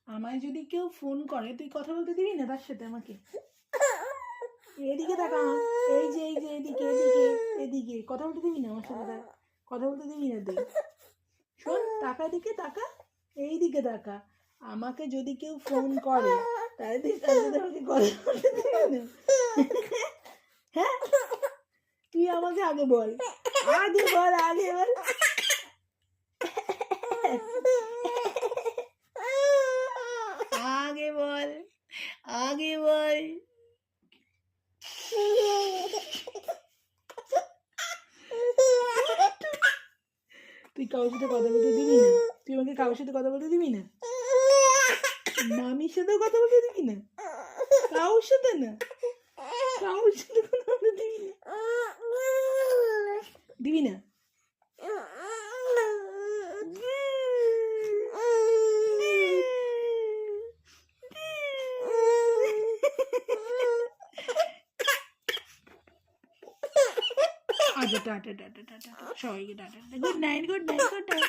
আমায় যদি কেউ ফোন করে তুই কথা বলতে দিবি না তার সাথে আমাকে? এদিকে তাকা, এই যে এদিকে এদিকে এদিকে কথা বলতে দিবি না আমার সাথে? কথা বলতে দিবি না তুই? শোন, টাকা দিকে তাকা, এই দিকে তাকা। আমাকে যদি কেউ ফোন করে তাহলে তুই তার সাথে আমাকে কথা বলতে দিবি না? হ্যাঁ, তুই আমাকে আগে বল, আগে বল, আগে বল। আগে বল, আগে বল। তুই কারোর সাথে কথা বলতে দিবি না? তুই আমাকে কারোর সাথে কথা বলতে দিবি না? মামির সাথেও কথা বলতে দিবি না? কারোর সাথে না, কারোর সাথে কথা বলতে দিবি না? দিবি না? আচ্ছা, টাটা টাটা টাটা, সবাইকে tata, good night, good night, good night.